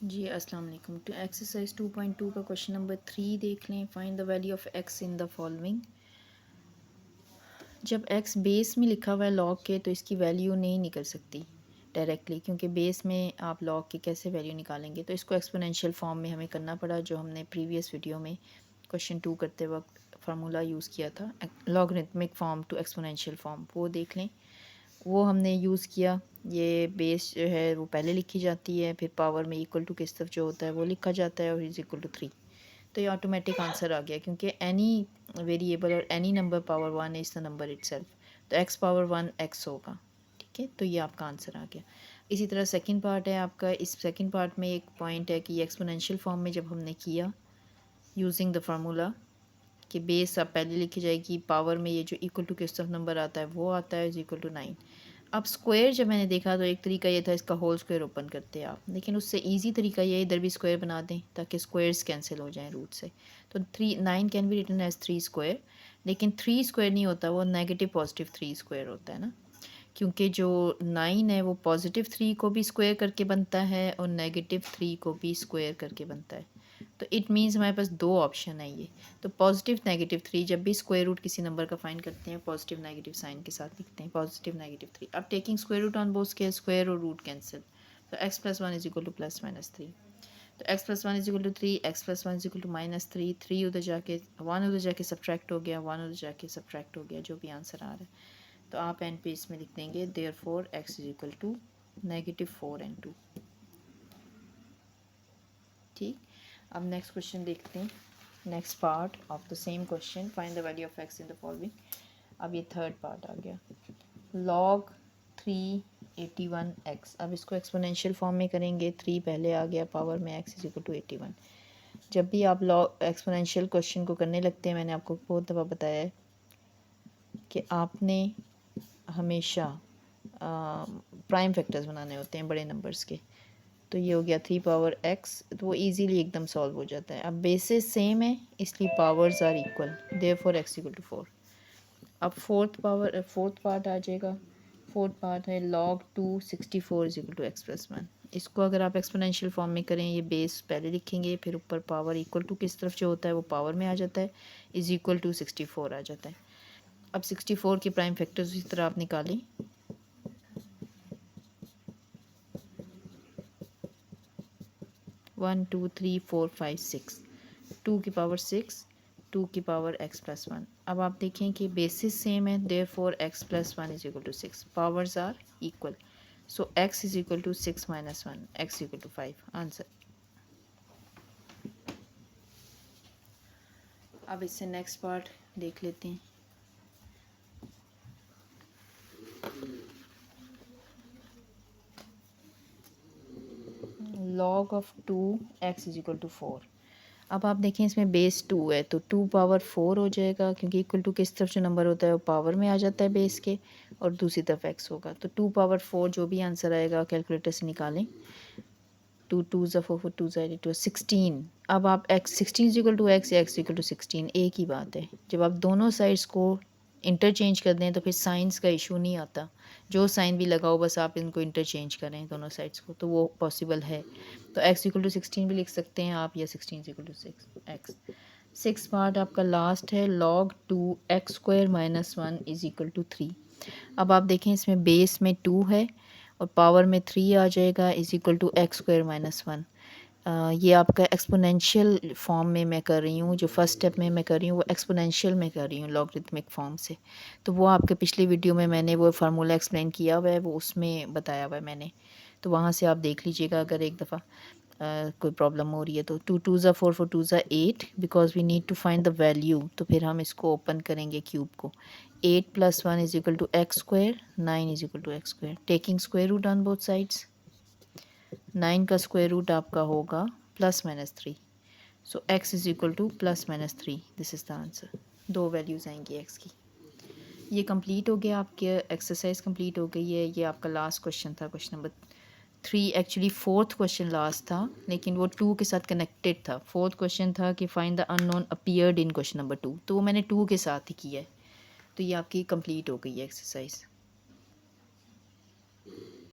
जी अस्सलाम वालेकुम। तो एक्सरसाइज 2.2 का क्वेश्चन नंबर 3 देख लें। Find the value of x in the following. जब एक्स बेस में लिखा हुआ है लॉग के तो इसकी वैल्यू नहीं निकल सकती डायरेक्टली, क्योंकि बेस में आप लॉग के कैसे वैल्यू निकालेंगे। तो इसको एक्सपोनेंशियल फॉर्म में हमें करना पड़ा, जो हमने प्रीवियस वीडियो में क्वेश्चन 2 करते वक्त फार्मूला यूज़ किया था, logarithmic form to exponential form, वो देख लें। वो हमने यूज़ किया। ये बेस जो है वो पहले लिखी जाती है, फिर पावर में इक्वल टू किस तरफ जो होता है वो लिखा जाता है, और इज इक्वल टू 3। तो ये ऑटोमेटिक आंसर आ गया, क्योंकि एनी वेरिएबल और any number power 1 is the number itself. तो एक्स पावर 1 एक्स होगा। ठीक है, तो ये आपका आंसर आ गया। इसी तरह सेकंड पार्ट है आपका। इस सेकंड पार्ट में एक पॉइंट है कि ये एक्सपोनेंशियल फॉर्म में जब हमने किया यूजिंग द फार्मूला कि बेस अब पहले लिखी जाएगी, पावर में ये जो इक्वल टू किस तरफ नंबर आता है वो आता है, इज इक्वल टू 9। अब स्क्वायर जब मैंने देखा तो एक तरीका ये था इसका होल स्क्वायर ओपन करते आप, लेकिन उससे इजी तरीका ये इधर भी स्क्वायर बना दें ताकि स्क्वायर्स कैंसिल हो जाएं रूट से। तो 9 can be written as 3 square, लेकिन 3 स्क्वायर नहीं होता, वो नेगेटिव पॉजिटिव 3 स्क्वायर होता है ना, क्योंकि जो 9 है वो पॉजिटिव 3 को भी स्क्वायर करके बनता है और नेगेटिव 3 को भी स्क्वायर करके बनता है। तो इट मीन्स हमारे पास दो ऑप्शन है ये। तो पॉजिटिव नेगेटिव 3, जब भी स्क्वायर रूट किसी नंबर का फाइंड करते हैं पॉजिटिव नेगेटिव साइन के साथ लिखते हैं, पॉजिटिव नेगेटिव 3। अब taking square root on both के स्क्वायर और रूट कैंसिल, तो x plus 1 is equal to plus minus 3। तो x plus 1 is equal to 3, x plus 1 is equal to minus 3। 3 उधर जाके 1 उधर जाके सब्ट्रैक्ट हो गया, 1 उधर जाके सब्ट्रैक्ट हो गया, जो भी आंसर आ रहा है। तो आप एंड पे इसमें लिख देंगे therefore x is equal to -4 and 2। ठीक। अब नेक्स्ट क्वेश्चन देखते हैं। Next part of the same question, find the value of x in the following. अब ये थर्ड पार्ट आ गया, लॉग 381 एक्स। अब इसको एक्सपोनेंशियल फॉर्म में करेंगे। 3 पहले आ गया, पावर में एक्स इज इक्वल टू 81। जब भी आप लॉग एक्सपोनेंशियल क्वेश्चन को करने लगते हैं, मैंने आपको बहुत दफ़ा बताया है कि आपने हमेशा प्राइम फैक्टर्स बनाने होते हैं बड़े नंबर्स के। तो ये हो गया 3 पावर एक्स, तो वो इजीली एकदम सॉल्व हो जाता है। अब बेसिस सेम है इसलिए powers are equal, therefore x equal to 4। अब फोर्थ पार्ट आ जाएगा। फोर्थ पार्ट है log 264 is equal to x plus 1। इसको अगर आप एक्सपोनेंशियल फॉर्म में करें, ये बेस पहले लिखेंगे, फिर ऊपर पावर इक्वल टू किस तरफ जो होता है वो पावर में आ जाता है, इज इक्वल टू 64 आ जाता है। अब 64 के प्राइम फैक्टर्स इस तरह आप निकालें। 1 2 3 4 5 6, 2 की पावर 6, 2 की पावर x प्लस 1। अब आप देखें कि बेसिस सेम है, therefore x plus 1 is equal to 6, powers are equal. So x is equal to 6 minus 1, x equal to 5 answer. अब इससे नेक्स्ट पार्ट देख लेते हैं। log of 2x is equal to 4। अब आप देखें इसमें बेस 2 है तो 2 पावर 4 हो जाएगा, क्योंकि इक्वल टू किस तरफ जो नंबर होता है वो पावर में आ जाता है बेस के, और दूसरी तरफ x होगा। तो 2 पावर 4 जो भी आंसर आएगा कैलकुलेटर से निकालें। 2 2 ज़ा 4 4 2 ज़ा 8 16। अब आप x 16 इक्वल टू x या x इक्वल टू 16 एक ही बात है। जब आप दोनों साइड्स को इंटरचेंज कर दें तो फिर साइंस का इशू नहीं आता, जो साइन भी लगाओ बस आप इनको इंटरचेंज करें दोनों साइड्स को, तो वो पॉसिबल है। तो x इक्वल टू 16 भी लिख सकते हैं आप, या 16 equal to 6x। Six part आपका लास्ट है, log 2 x square minus 1 is equal to 3। अब आप देखें इसमें बेस में 2 है और पावर में 3 आ जाएगा, is equal to x square minus 1। ये आपका एक्सपोनेंशियल फॉर्म में मैं कर रही हूँ, जो फर्स्ट स्टेप में मैं कर रही हूँ वो एक्सपोनेंशियल में कर रही हूँ लॉगरिथमिक फॉर्म से। तो वो आपके पिछली वीडियो में मैंने वो फार्मूला एक्सप्लेन किया हुआ है, वो उसमें बताया हुआ है मैंने, तो वहाँ से आप देख लीजिएगा अगर एक दफ़ा कोई प्रॉब्लम हो रही है तो। 2 2 ज़ा 4 4 2 ज़ा 8, because we need to find the value, तो फिर हम इसको ओपन करेंगे क्यूब को। 8 plus 1 is equal to x square, 9 is equal to x square, taking square root on both sides. 9 का स्क्वायर रूट आपका होगा plus minus 3, so x is equal to plus minus 3, this is the answer. दो values आएंगी x की। ये complete हो गया, आपके एक्सरसाइज कंप्लीट हो गई है। ये आपका लास्ट क्वेश्चन था, question number 3। Actually fourth question last था, लेकिन वो 2 के साथ कनेक्टेड था। फोर्थ क्वेश्चन था कि find the unknown appeared in question number 2, तो वो मैंने 2 के साथ ही किया है। तो ये आपकी कंप्लीट हो गई है एक्सरसाइज।